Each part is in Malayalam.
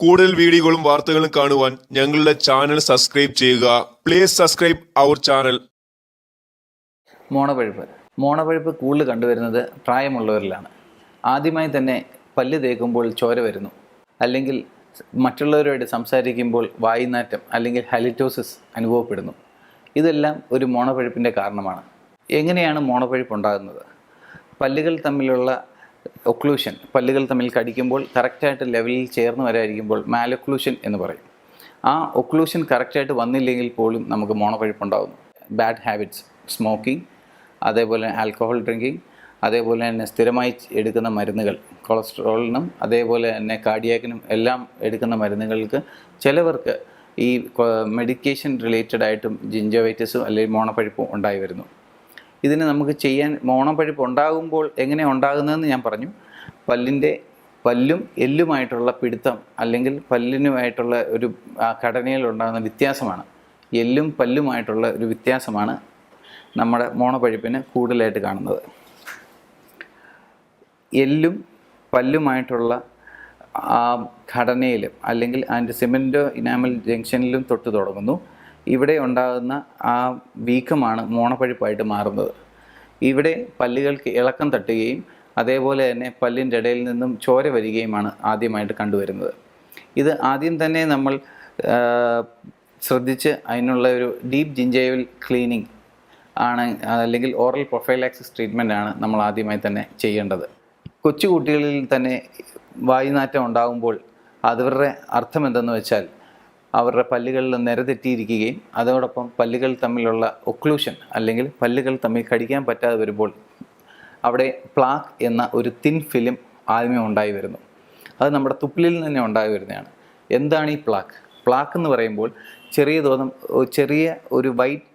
കൂടുതൽ വീഡിയോകളും വാർത്തകളും കാണുവാൻ ഞങ്ങളുടെ ചാനൽ സബ്സ്ക്രൈബ് ചെയ്യുക. Please subscribe our channel. മോണപ്പഴുപ്പ് കൂടുതൽ കണ്ടുവരുന്നത് പ്രായമുള്ളവരിലാണ്. ആദ്യമായി തന്നെ പല്ല് തേക്കുമ്പോൾ ചോര വരുന്നു, അല്ലെങ്കിൽ മറ്റുള്ളവരുമായിട്ട് സംസാരിക്കുമ്പോൾ വായുനാറ്റം അല്ലെങ്കിൽ ഹലിറ്റോസിസ് അനുഭവപ്പെടുന്നു. ഇതെല്ലാം ഒരു മോണപ്പഴുപ്പിൻ്റെ കാരണമാണ്. എങ്ങനെയാണ് മോണപ്പഴുപ്പ് ഉണ്ടാകുന്നത്? പല്ലുകൾ തമ്മിലുള്ള ഒക്ലൂഷൻ, പല്ലുകൾ തമ്മിൽ കടിക്കുമ്പോൾ കറക്റ്റായിട്ട് ലെവലിൽ ചേർന്ന് വരാതിരിക്കുമ്പോൾ മാലൊക്ലൂഷൻ എന്ന് പറയും. ആ ഒക്ലൂഷൻ കറക്റ്റായിട്ട് വന്നില്ലെങ്കിൽ പോലും നമുക്ക് മോണപ്പഴുപ്പുണ്ടാകുന്നു. ബാഡ് ഹാബിറ്റ്സ്, സ്മോക്കിംഗ്, അതേപോലെ ആൽക്കഹോൾ ഡ്രിങ്കിങ്, അതേപോലെ തന്നെ സ്ഥിരമായി എടുക്കുന്ന മരുന്നുകൾ, കൊളസ്ട്രോളിനും അതേപോലെ തന്നെ കാർഡിയാക്കിനും എല്ലാം എടുക്കുന്ന മരുന്നുകൾക്ക് ചിലവർക്ക് ഈ മെഡിക്കേഷൻ റിലേറ്റഡ് ആയിട്ടും ജിഞ്ചവൈറ്റിസും അല്ലെങ്കിൽ മോണപ്പഴുപ്പും ഉണ്ടായി വരുന്നു. ഇതിന് നമുക്ക് ചെയ്യാൻ, മോണപ്പഴുപ്പ് ഉണ്ടാകുമ്പോൾ എങ്ങനെ ഉണ്ടാകുന്നതെന്ന് ഞാൻ പറഞ്ഞു. പല്ലും എല്ലുമായിട്ടുള്ള പിടുത്തം അല്ലെങ്കിൽ പല്ലിനുമായിട്ടുള്ള ഒരു ഘടനയിൽ ഉണ്ടാകുന്ന വ്യത്യാസമാണ്, എല്ലും പല്ലുമായിട്ടുള്ള ഒരു വ്യത്യാസമാണ് നമ്മുടെ മോണപ്പഴുപ്പിന് കൂടുതലായിട്ട് കാണുന്നത്. എല്ലും പല്ലുമായിട്ടുള്ള ആ ഘടനയിലും അല്ലെങ്കിൽ അതിൻ്റെ സിമെൻറ്റോ ഇനാമൽ ജംഗ്ഷനിലും തൊട്ട് തുടങ്ങുന്നു. ഇവിടെ ഉണ്ടാകുന്ന ആ വീക്കമാണ് മോണപ്പഴുപ്പായിട്ട് മാറുന്നത്. ഇവിടെ പല്ലുകൾക്ക് ഇളക്കം തട്ടുകയും അതേപോലെ തന്നെ പല്ലിൻ്റെ ഇടയിൽ നിന്നും ചോര വരികയുമാണ് ആദ്യമായിട്ട് കണ്ടുവരുന്നത്. ഇത് ആദ്യം തന്നെ നമ്മൾ ശ്രദ്ധിച്ച് അതിനുള്ള ഒരു ഡീപ്പ് ജിഞ്ചൈവൽ ക്ലീനിങ് ആണ്, അല്ലെങ്കിൽ ഓറൽ പ്രൊഫൈലാക്സിസ് ട്രീറ്റ്മെൻ്റ് ആണ് നമ്മൾ ആദ്യമായി തന്നെ ചെയ്യേണ്ടത്. കൊച്ചുകുട്ടികളിൽ തന്നെ വായുനാറ്റം ഉണ്ടാകുമ്പോൾ അവരുടെ അർത്ഥം എന്തെന്ന് വെച്ചാൽ അവരുടെ പല്ലുകളിൽ നിരതെറ്റിയിരിക്കുകയും അതോടൊപ്പം പല്ലുകൾ തമ്മിലുള്ള ഒക്ലൂഷൻ അല്ലെങ്കിൽ പല്ലുകൾ തമ്മിൽ കടിക്കാൻ പറ്റാതെ വരുമ്പോൾ അവിടെ പ്ലാക്ക് എന്ന ഒരു തിൻ ഫിലിം ആദ്യമേ ഉണ്ടായി വരുന്നു. അത് നമ്മുടെ തുപ്പലിൽ തന്നെ ഉണ്ടായി വരുന്നതാണ്. എന്താണ് ഈ പ്ലാക്ക്? പ്ലാക്ക് എന്ന് പറയുമ്പോൾ ചെറിയ ഒരു വൈറ്റ്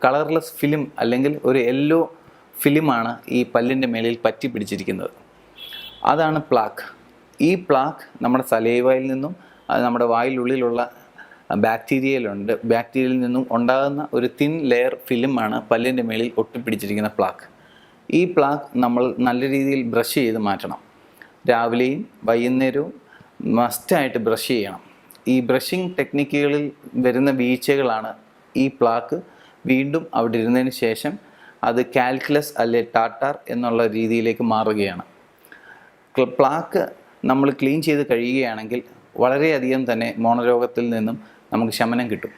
കളർലെസ് ഫിലിം അല്ലെങ്കിൽ ഒരു യെല്ലോ ഫിലിമാണ് ഈ പല്ലിൻ്റെ മേലിൽ പറ്റി പിടിച്ചിരിക്കുന്നത്. അതാണ് പ്ലാക്ക്. ഈ പ്ലാക്ക് നമ്മുടെ സലൈവയിൽ നിന്നും നമ്മുടെ വായിലുള്ളിലുള്ള ബാക്ടീരിയയിൽ നിന്നും ഉണ്ടാകുന്ന ഒരു തിൻ ലെയർ ഫിലിമാണ് പല്ലിൻ്റെ മേലിൽ ഒട്ടിപ്പിടിച്ചിരിക്കുന്ന പ്ലാക്ക്. ഈ പ്ലാക്ക് നമ്മൾ നല്ല രീതിയിൽ ബ്രഷ് ചെയ്ത് മാറ്റണം. രാവിലെയും വൈകുന്നേരവും മസ്റ്റായിട്ട് ബ്രഷ് ചെയ്യണം. ഈ ബ്രഷിങ് ടെക്നിക്കുകളിൽ വരുന്ന വീഴ്ചകളാണ് ഈ പ്ലാക്ക് വീണ്ടും അവിടെ ഇരുന്നതിന് ശേഷം അത് കാൽക്കുലസ് അല്ലെ ടാറ്റാർ എന്നുള്ള രീതിയിലേക്ക് മാറുകയാണ്. പ്ലാക്ക് നമ്മൾ ക്ലീൻ ചെയ്ത് കഴിയുകയാണെങ്കിൽ വളരെയധികം തന്നെ മോണരോഗത്തിൽ നിന്നും നമുക്ക് ശമനം കിട്ടും.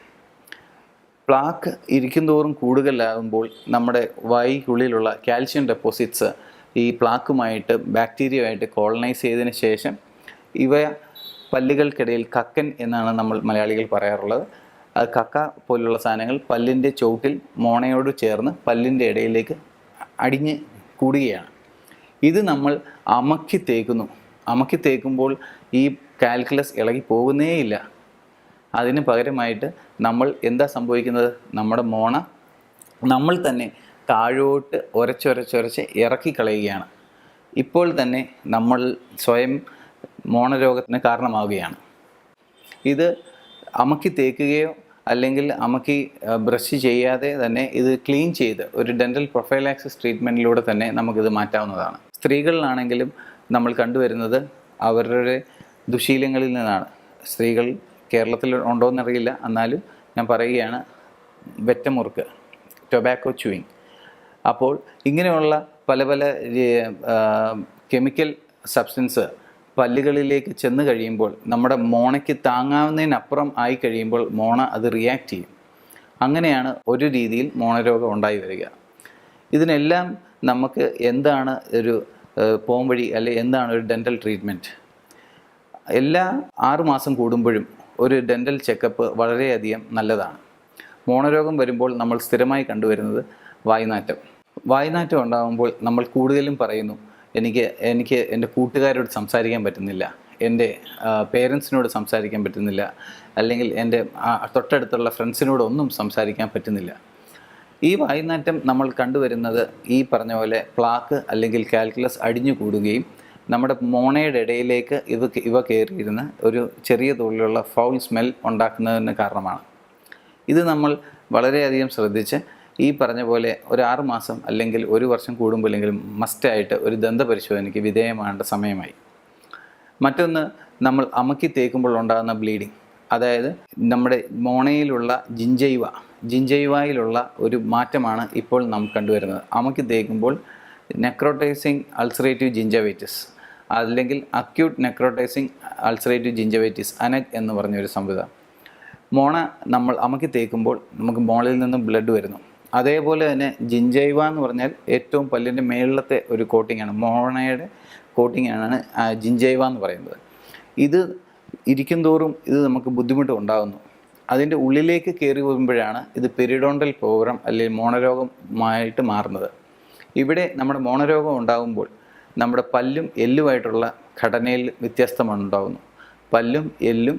പ്ലാക്ക് ഇരിക്കുന്തോറും കൂടുതലാകുമ്പോൾ നമ്മുടെ വായ്ക്കുള്ളിലുള്ള കാൽഷ്യം ഡെപ്പോസിറ്റ്സ് ഈ പ്ലാക്കുമായിട്ട് ബാക്ടീരിയയുമായിട്ട് കോളനൈസ് ചെയ്തതിന് ശേഷം ഇവ പല്ലുകൾക്കിടയിൽ കക്കൻ എന്നാണ് നമ്മൾ മലയാളികൾ പറയാറുള്ളത്. അത് കക്ക പോലുള്ള സാധനങ്ങൾ പല്ലിൻ്റെ ചുവട്ടിൽ മോണയോട് ചേർന്ന് പല്ലിൻ്റെ ഇടയിലേക്ക് അടിഞ്ഞ് കൂടുകയാണ്. ഇത് നമ്മൾ അമക്കി തേക്കുമ്പോൾ ഈ കാൽക്കുലസ് ഇളകി പോകുന്നേയില്ല. അതിന് പകരമായിട്ട് നമ്മൾ എന്താ സംഭവിക്കുന്നത്? നമ്മുടെ മോണ നമ്മൾ തന്നെ താഴോട്ട് ഉരച്ചൊരച്ച് ഇറക്കി കളയുകയാണ്. ഇപ്പോൾ തന്നെ നമ്മൾ സ്വയം മോണരോഗത്തിന് കാരണമാവുകയാണ്. ഇത് അമക്കി തേക്കുകയോ അല്ലെങ്കിൽ അമക്കി ബ്രഷ് ചെയ്യാതെ തന്നെ ഇത് ക്ലീൻ ചെയ്ത് ഒരു ഡെൻ്റൽ പ്രൊഫൈലാക്സിസ് ട്രീറ്റ്മെൻറ്റിലൂടെ തന്നെ നമുക്കിത് മാറ്റാവുന്നതാണ്. സ്ത്രീകളിലാണെങ്കിലും നമ്മൾ കണ്ടുവരുന്നത് അവരുടെ ദുശീലങ്ങളിൽ നിന്നാണ്. സ്ത്രീകൾ കേരളത്തിൽ ഉണ്ടോയെന്നറിയില്ല, എന്നാലും ഞാൻ പറയുകയാണ്, വെറ്റമുറുക്ക്, ടൊബാക്കോ ച്യൂയിങ്. അപ്പോൾ ഇങ്ങനെയുള്ള പല കെമിക്കൽ സബ്സ്റ്റൻസ് പല്ലുകളിലേക്ക് ചെന്ന് കഴിയുമ്പോൾ നമ്മുടെ മോണയ്ക്ക് താങ്ങാവുന്നതിനപ്പുറം ആയി കഴിയുമ്പോൾ മോണ അത് റിയാക്ട് ചെയ്യും. അങ്ങനെയാണ് ഒരു രീതിയിൽ മോണരോഗം ഉണ്ടായി വരിക. ഇതിനെല്ലാം നമുക്ക് എന്താണ് ഒരു പോംവഴി, അല്ലെങ്കിൽ എന്താണ് ഒരു ഡെൻ്റൽ ട്രീറ്റ്മെൻറ്റ്? എല്ലാ 6 മാസം കൂടുമ്പോഴും ഒരു ഡെൻ്റൽ ചെക്കപ്പ് വളരെയധികം നല്ലതാണ്. മോണരോഗം വരുമ്പോൾ നമ്മൾ സ്ഥിരമായി കണ്ടുവരുന്നത് വായുനാറ്റം ഉണ്ടാകുമ്പോൾ നമ്മൾ കൂടുതലും പറയുന്നു, എനിക്ക് എൻ്റെ കൂട്ടുകാരോട് സംസാരിക്കാൻ പറ്റുന്നില്ല, എൻ്റെ പേരൻസിനോട് സംസാരിക്കാൻ പറ്റുന്നില്ല, അല്ലെങ്കിൽ എൻ്റെ തൊട്ടടുത്തുള്ള ഫ്രണ്ട്സിനോടൊന്നും സംസാരിക്കാൻ പറ്റുന്നില്ല. ഈ വായുനാറ്റം നമ്മൾ കണ്ടുവരുന്നത് ഈ പറഞ്ഞ പോലെ പ്ലാക്ക് അല്ലെങ്കിൽ കാൽക്കുലസ് അടിഞ്ഞു കൂടുകയും നമ്മുടെ മോണയുടെ ഇടയിലേക്ക് ഇവ കയറിയിരുന്ന് ഒരു ചെറിയ തോതിലുള്ള ഫൗൾ സ്മെൽ ഉണ്ടാക്കുന്നതിന് കാരണമാണ്. ഇത് നമ്മൾ വളരെയധികം ശ്രദ്ധിച്ച് ഈ പറഞ്ഞ പോലെ ഒരു 6 മാസം അല്ലെങ്കിൽ 1 വർഷം കൂടുമ്പോഴെങ്കിലും മസ്റ്റായിട്ട് ഒരു ദന്തപരിശോധനയ്ക്ക് വിധേയമാകേണ്ട സമയമായി. മറ്റൊന്ന്, നമ്മൾ അമക്കി തേക്കുമ്പോൾ ഉണ്ടാകുന്ന ബ്ലീഡിങ്, അതായത് നമ്മുടെ മോണയിലുള്ള ജിഞ്ചൈവയിലുള്ള ഒരു മാറ്റമാണ് ഇപ്പോൾ നാം കണ്ടുവരുന്നത്. അമക്കി തേക്കുമ്പോൾ നെക്രോട്ടൈസിങ് അൾസറേറ്റീവ് ജിഞ്ചവൈറ്റിസ് അല്ലെങ്കിൽ acute necrotising ulcerative gingivitis Anagh എന്ന് പറഞ്ഞൊരു സംവിധാനം. മോണ നമ്മൾ അമക്കി തേക്കുമ്പോൾ നമുക്ക് മോണയിൽ നിന്നും ബ്ലഡ് വരുന്നു. അതേപോലെ തന്നെ ജിഞ്ചൈവ എന്ന് പറഞ്ഞാൽ ഏറ്റവും പല്ലിൻ്റെ മേളിലത്തെ ഒരു കോട്ടിങ്ങാണ്, മോണയുടെ കോട്ടിങ്ങാണ് ജിഞ്ചൈവ എന്ന് പറയുന്നത്. ഇത് ഇരിക്കും തോറും ഇത് നമുക്ക് ബുദ്ധിമുട്ട് അതിൻ്റെ ഉള്ളിലേക്ക് കയറി വരുമ്പോഴാണ് ഇത് പെരിഡോണ്ടൽ പ്രോഗ്രാം അല്ലെങ്കിൽ മോണരോഗമായിട്ട് മാറുന്നത്. ഇവിടെ നമ്മുടെ മോണരോഗം ഉണ്ടാകുമ്പോൾ നമ്മുടെ പല്ലും എല്ലുമായിട്ടുള്ള ഘടനയിൽ വ്യത്യാസമാണ് ഉണ്ടാകുന്നു. പല്ലും എല്ലും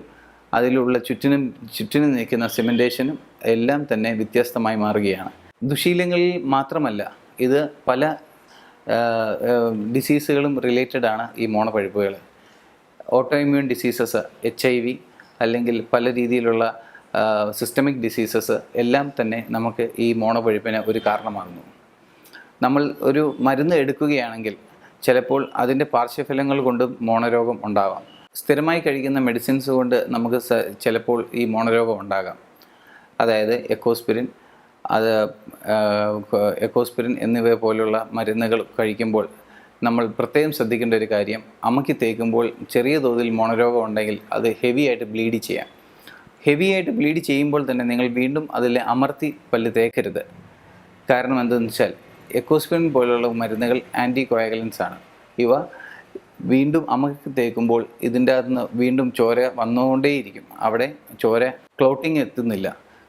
അതിലുള്ള ചുറ്റിനും നിൽക്കുന്ന സിമെൻറ്റേഷനും എല്ലാം തന്നെ വ്യത്യസ്തമായി മാറുകയാണ്. ദുശീലങ്ങളിൽ മാത്രമല്ല, ഇത് പല ഡിസീസുകളും റിലേറ്റഡ് ആണ്. ഈ മോണപ്പഴുപ്പുകൾ ഓട്ടോഇമ്മ്യൂൺ ഡിസീസസ്, HIV അല്ലെങ്കിൽ പല രീതിയിലുള്ള സിസ്റ്റമിക് ഡിസീസസ് എല്ലാം തന്നെ നമുക്ക് ഈ മോണപ്പഴുപ്പിന് ഒരു കാരണമാകുന്നു. നമ്മൾ ഒരു മരുന്ന് എടുക്കുകയാണെങ്കിൽ ചിലപ്പോൾ അതിൻ്റെ പാർശ്വഫലങ്ങൾ കൊണ്ടും മോണരോഗം ഉണ്ടാകാം. സ്ഥിരമായി കഴിക്കുന്ന മെഡിസിൻസ് കൊണ്ട് നമുക്ക് ചിലപ്പോൾ ഈ മോണരോഗം ഉണ്ടാകാം. അതായത് എക്കോസ്പിരിൻ എന്നിവ പോലുള്ള മരുന്നുകൾ കഴിക്കുമ്പോൾ നമ്മൾ പ്രത്യേകം ശ്രദ്ധിക്കേണ്ട ഒരു കാര്യം, അമക്കി തേക്കുമ്പോൾ ചെറിയ തോതിൽ മോണരോഗം ഉണ്ടെങ്കിൽ അത് ഹെവി ആയിട്ട് ബ്ലീഡ് ചെയ്യുമ്പോൾ തന്നെ നിങ്ങൾ വീണ്ടും അതിൽ അമർത്തി പല്ല് തേക്കരുത്. കാരണം എന്തെന്ന് വെച്ചാൽ എക്കോസ്പിരിൻ പോലുള്ള മരുന്നുകൾ ആൻറ്റി കോയാഗുലൻസ് ആണ്. ഇവ വീണ്ടും അമക്കി തേക്കുമ്പോൾ ഇതിൻ്റെ അകത്തുനിന്ന് വീണ്ടും ചോര വന്നുകൊണ്ടേയിരിക്കും. അവിടെ ചോര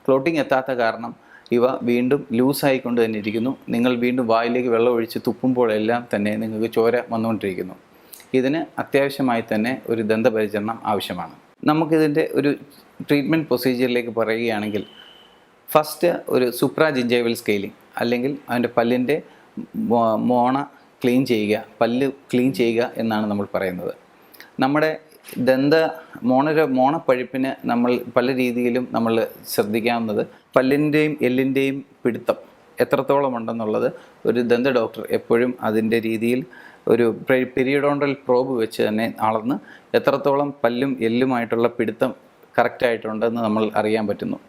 ക്ലോട്ടിങ് എത്താത്ത കാരണം ഇവ വീണ്ടും ലൂസായിക്കൊണ്ട് തന്നെ ഇരിക്കുന്നു. നിങ്ങൾ വീണ്ടും വായിലേക്ക് വെള്ളം ഒഴിച്ച് തുപ്പുമ്പോഴെല്ലാം തന്നെ നിങ്ങൾക്ക് ചോര വന്നുകൊണ്ടിരിക്കുന്നു. ഇതിന് അത്യാവശ്യമായി തന്നെ ഒരു ദന്തപരിചരണം ആവശ്യമാണ്. നമുക്കിതിൻ്റെ ഒരു ട്രീറ്റ്മെൻറ്റ് പ്രൊസീജിയറിലേക്ക് പറയുകയാണെങ്കിൽ, ഫസ്റ്റ് ഒരു സുപ്രാ ജിഞ്ചൈവൽ സ്കെയിലിംഗ് അല്ലെങ്കിൽ അതിൻ്റെ പല്ലിൻ്റെ പല്ല് ക്ലീൻ ചെയ്യുക എന്നാണ് നമ്മൾ പറയുന്നത്. നമ്മുടെ മോണപ്പഴുപ്പിന് നമ്മൾ പല രീതിയിലും നമ്മൾ ശ്രദ്ധിക്കാവുന്നത്, പല്ലിൻ്റെയും എല്ലിൻ്റെയും പിടുത്തം എത്രത്തോളം ഉണ്ടെന്നുള്ളത് ഒരു ദന്ത ഡോക്ടർ എപ്പോഴും അതിൻ്റെ രീതിയിൽ ഒരു പെരിയോഡോണ്ടൽ പ്രോബ് വെച്ച് തന്നെ അളന്ന് എത്രത്തോളം പല്ലും എല്ലുമായിട്ടുള്ള പിടുത്തം കറക്റ്റായിട്ടുണ്ടെന്ന് നമ്മൾ അറിയാൻ പറ്റുന്നു.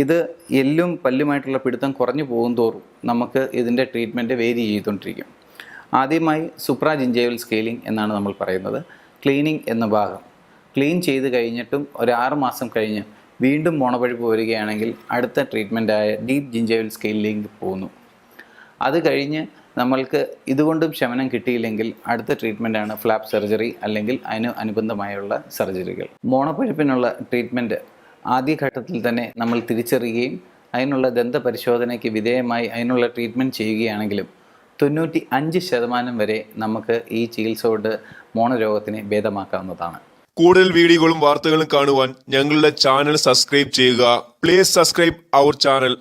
ഇത് എല്ലും പല്ലുമായിട്ടുള്ള പിടുത്തം കുറഞ്ഞു പോകും തോറും നമുക്ക് ഇതിൻ്റെ ട്രീറ്റ്മെൻറ്റ് വേരി ചെയ്തുകൊണ്ടിരിക്കും. ആദ്യമായി സുപ്രാ ജിഞ്ചൈവൽ സ്കെയിലിംഗ് എന്നാണ് നമ്മൾ പറയുന്നത്. ക്ലീനിങ് എന്ന ഭാഗം ക്ലീൻ ചെയ്ത് കഴിഞ്ഞിട്ടും ഒരു 6 മാസം കഴിഞ്ഞ് വീണ്ടും മോണപ്പഴുപ്പ് വരികയാണെങ്കിൽ അടുത്ത ട്രീറ്റ്മെൻറ്റായ ഡീപ്പ് ജിഞ്ചൈവൽ സ്കെയിലിംഗ് പോകുന്നു. അത് കഴിഞ്ഞ് നമ്മൾക്ക് ഇതുകൊണ്ടും ശമനം കിട്ടിയില്ലെങ്കിൽ അടുത്ത ട്രീറ്റ്മെൻറ്റാണ് ഫ്ലാപ്പ് സർജറി അല്ലെങ്കിൽ അതിന് അനുബന്ധമായുള്ള സർജറികൾ. മോണപ്പഴുപ്പിനുള്ള ട്രീറ്റ്മെൻറ്റ് ആദ്യഘട്ടത്തിൽ തന്നെ നമ്മൾ തിരിച്ചറിയുകയും അതിനുള്ള ദന്തപരിശോധനയ്ക്ക് വിധേയമായി അതിനുള്ള ട്രീറ്റ്മെൻറ്റ് ചെയ്യുകയാണെങ്കിലും 95% വരെ നമുക്ക് ഈ ചികിത്സ കൊണ്ട് മോണരോഗത്തിനെ ഭേദമാക്കാവുന്നതാണ്. കൂടുതൽ വീഡിയോകളും വാർത്തകളും കാണുവാൻ ഞങ്ങളുടെ ചാനൽ സബ്സ്ക്രൈബ് ചെയ്യുക. Please subscribe our channel.